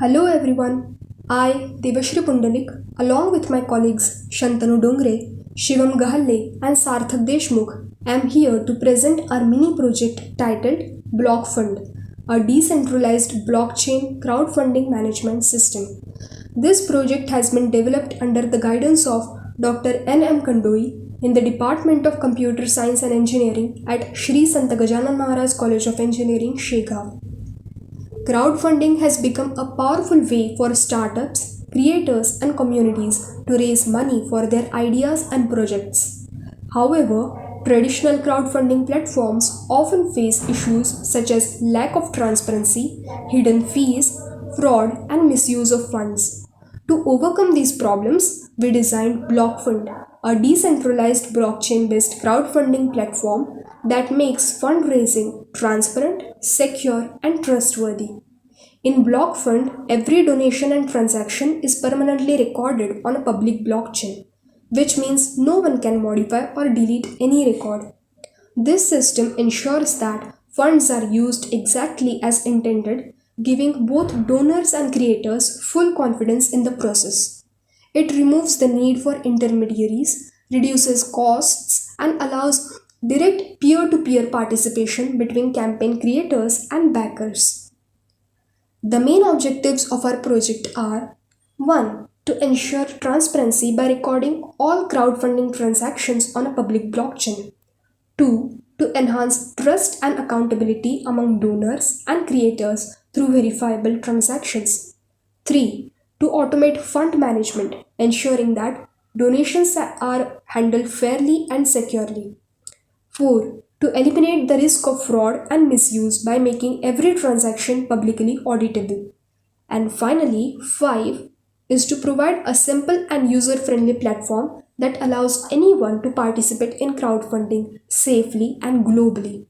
Hello everyone. I, Devashree Pundlik, along with my colleagues Shantanu Dongare, Shivam Gahale, and Sarthak Deshmukh, am here to present our mini project titled Block Fund, a decentralized blockchain crowdfunding management system. This project has been developed under the guidance of Dr. N.M. Kandoi in the Department of Computer Science and Engineering at Shri Sant Gajanan Maharaj College of Engineering, Shegaon. Crowdfunding has become a powerful way for startups, creators, and communities to raise money for their ideas and projects. However, traditional crowdfunding platforms often face issues such as lack of transparency, hidden fees, fraud, and misuse of funds. To overcome these problems, we designed BlockFund, a decentralized blockchain based crowdfunding platform that makes fundraising transparent, secure, and trustworthy. In BlockFund, every donation and transaction is permanently recorded on a public blockchain, which means no one can modify or delete any record. This system ensures that funds are used exactly as intended, giving both donors and creators full confidence in the process. It removes the need for intermediaries, reduces costs, and allows direct peer to peer participation between campaign creators and backers. The main objectives of our project are 1. To ensure transparency by recording all crowdfunding transactions on a public blockchain. 2. To enhance trust and accountability among donors and creators through verifiable transactions. 3. To automate fund management, ensuring that donations are handled fairly and securely. 4. To eliminate the risk of fraud and misuse by making every transaction publicly auditable. And finally, 5 is to provide a simple and user friendly platform that allows anyone to participate in crowdfunding safely and globally.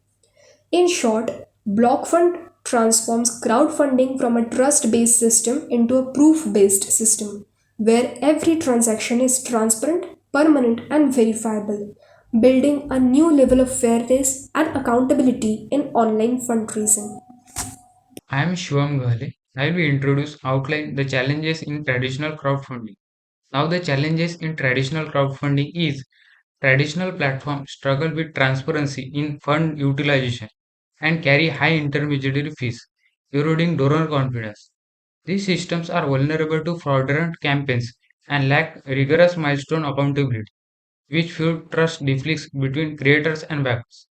In short, BlockFund transforms crowdfunding from a trust based system into a proof based system where every transaction is transparent, permanent, and verifiable, building a new level of fairness and accountability in online fundraising. I am Shivam Gahale. I will introduce outline the challenges in traditional crowdfunding. Now the challenges in traditional crowdfunding is traditional platforms struggle with transparency in fund utilization and carry high intermediary fees, eroding donor confidence. These systems are vulnerable to fraudulent campaigns and lack rigorous milestone accountability, which fuel trust deflects between creators and backers.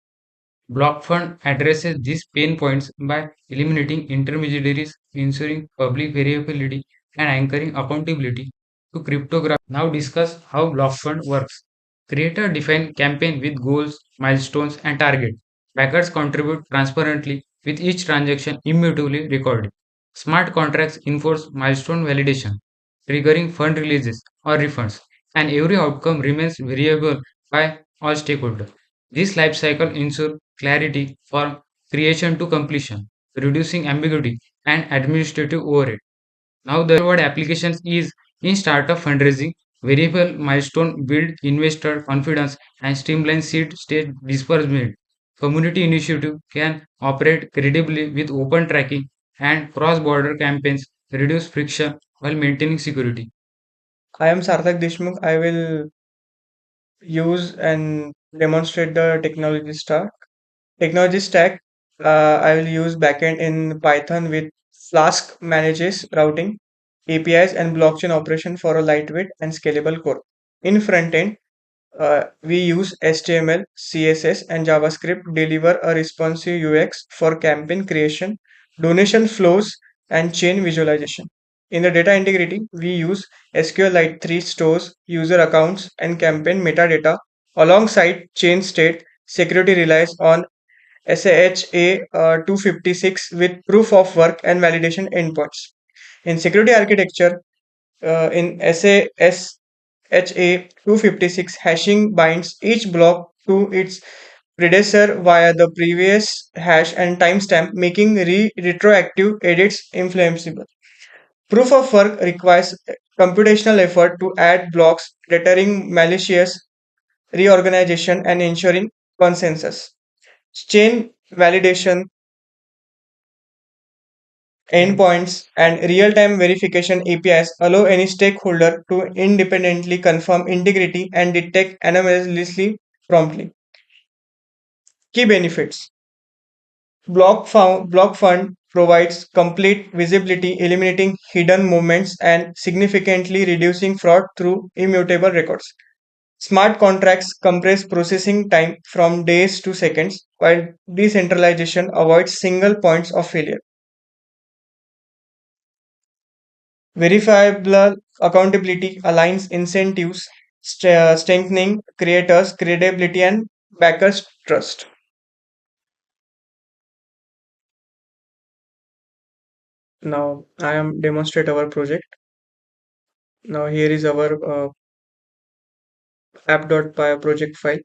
BlockFund addresses these pain points by eliminating intermediaries, ensuring public variability, and anchoring accountability to cryptography. Now discuss how BlockFund works. Creator define campaign with goals, milestones, and target. Backers contribute transparently with each transaction immutably recorded. Smart contracts enforce milestone validation, triggering fund releases or refunds, and every outcome remains variable by all stakeholders. This life cycle ensures clarity from creation to completion, reducing ambiguity and administrative overhead. Now the word applications is in startup fundraising, variable milestone build investor confidence and streamline seed stage disbursement. Community initiative can operate credibly with open tracking and cross-border campaigns reduce friction while maintaining security. I am Sarthak Deshmukh. I will use and demonstrate the technology stack. Technology stack, I will use backend in Python with Flask manages routing, APIs, and blockchain operation for a lightweight and scalable core. In front end, we use HTML, CSS, and JavaScript deliver a responsive UX for campaign creation, donation flows, and chain visualization. In the data integrity, we use SQLite 3 stores user accounts and campaign metadata alongside chain state. Security relies on SHA-256 with proof of work and validation endpoints. In security architecture, in SHA-256, hashing binds each block to its predecessor via the previous hash and timestamp, making retroactive edits influenceable. Proof of work requires computational effort to add blocks, deterring malicious reorganization and ensuring consensus. Chain validation Endpoints and real-time verification APIs allow any stakeholder to independently confirm integrity and detect anomalies promptly. Key benefits. Block Fund provides complete visibility, eliminating hidden movements and significantly reducing fraud through immutable records. Smart contracts compress processing time from days to seconds, while decentralization avoids single points of failure. Verifiable accountability aligns incentives, strengthening creators' credibility and backers' trust. Now I am demonstrate our project. Now here is our app.py project file.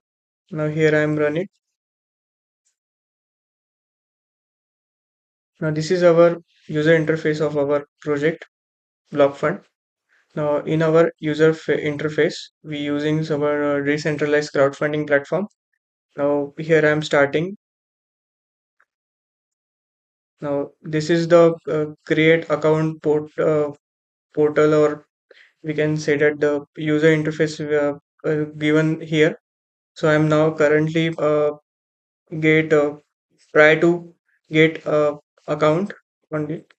Now here I am running. Now this is our user interface of our project block fund. Now in our interface, we using our decentralized crowdfunding platform. Now here I am starting. Now this is the create account portal, or we can say that the user interface given here. So I am now currently get try to get account on it.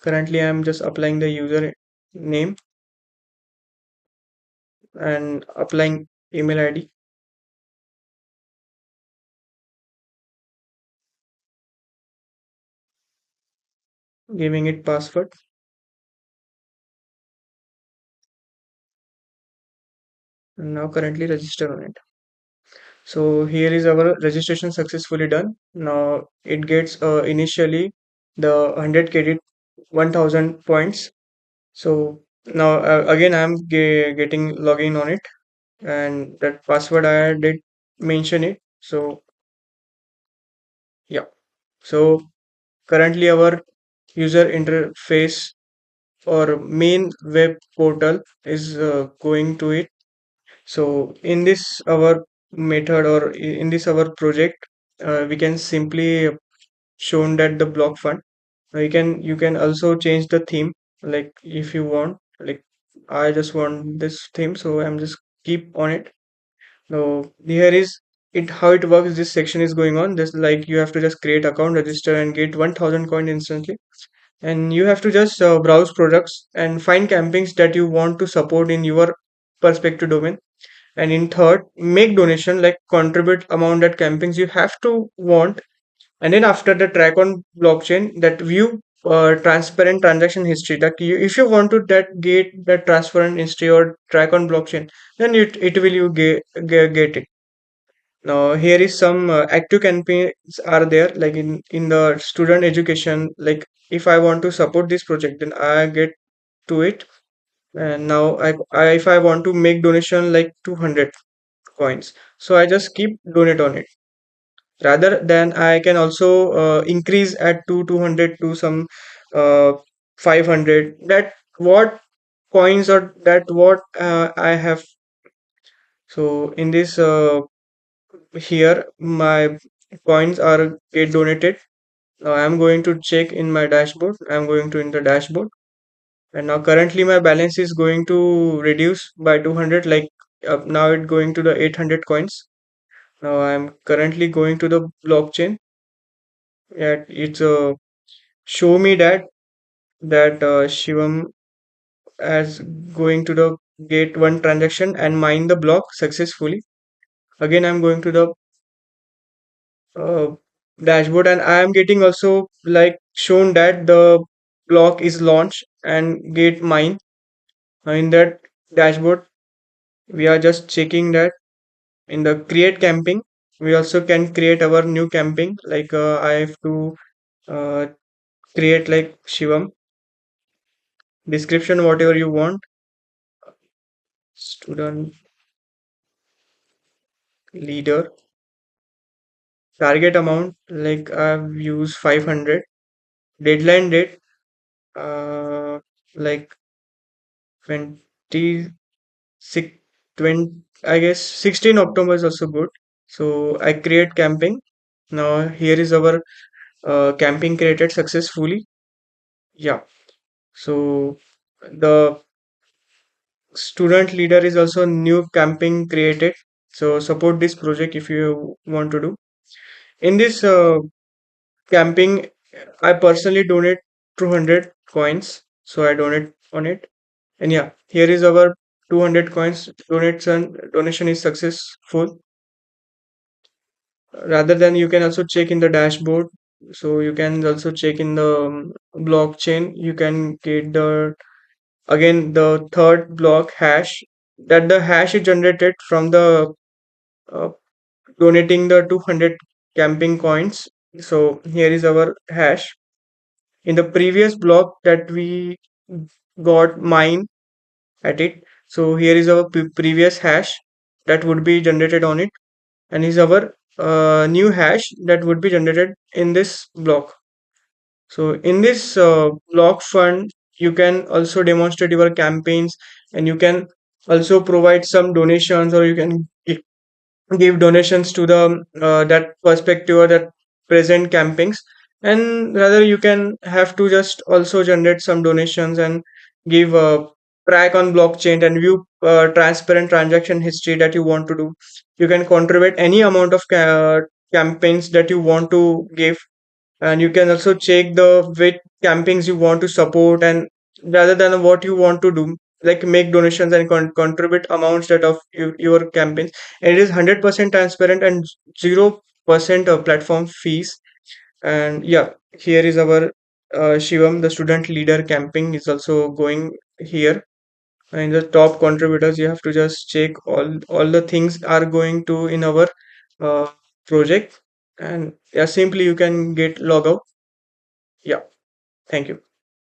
Currently I am just applying the user name and applying email ID, giving it password, and now currently register on it. So here is our registration successfully done. Now it gets initially the 100 credit 1000 points. So now again I am getting login on it, and that password I did mention it. So yeah. So currently our user interface or main web portal is going to it. So in this our method, or in this our project, we can simply shown that the block fund. You can also change the theme, like if you want. Like I just want this theme, so I'm just keep on it. So here is it how it works. This section is going on. Just like you have to just create account, register, and get 1000 coin instantly. And you have to just browse products and find campaigns that you want to support in your perspective domain. And in third, make donation, like contribute amount that campaigns you have to want. And then after the track on blockchain, that view transparent transaction history, that if you want to that get that transparent history or track on blockchain, then it will you get it. Now here is some active campaigns are there, like in the student education. Like if I want to support this project, then I get to it. And now I if I want to make donation like 200 coins, so I just keep donate on it. Rather than I can also increase at to 200 to some uh, 500, that what coins or that what I have. So in this here my coins are get donated. Now I'm going to check in my dashboard. I'm going to in the dashboard, and now currently my balance is going to reduce by 200. Like now it going to the 800 coins. Now I'm currently going to the blockchain. Yeah, it's show me that Shivam as going to the gate one transaction and mine the block successfully. Again, I'm going to the uh, dashboard, and I am getting also like shown that the block is launched and gate mine. In that dashboard, we are just checking that in the create camping, we also can create our new camping. Like I have to uh, create like Shivam description, whatever you want. Student leader, target amount, like I've used 500. Deadline date, like 26 20, I guess 16 October is also good. So I create camping. Now here is our camping created successfully. Yeah. So the student leader is also new camping created. So support this project if you want to do. In this camping, I personally donate 200 coins. So I donate on it. And yeah, here is our 200 coins donation is successful. Rather than you can also check in the dashboard. So you can also check in the blockchain. You can get the again the third block hash, that the hash is generated from the uh, donating the 200 camping coins. So here is our hash. In the previous block that we got mine at it. So here is our previous hash that would be generated on it, and is our new hash that would be generated in this block. So in this block fund, you can also demonstrate your campaigns, and you can also provide some donations, or you can give donations to the that perspective or that present campings. And rather you can have to just also generate some donations and give a track on blockchain and view transparent transaction history that you want to do. You can contribute any amount of campaigns that you want to give, and you can also check the which campings you want to support, and rather than what you want to do, like make donations and contribute amounts that of your campaigns. And it is 100% transparent and 0% of platform fees. And yeah, here is our Shivam, the student leader camping is also going here. And the top contributors, you have to just check all the things are going to in our uh, project. And yeah, simply you can get log out. Yeah, thank you.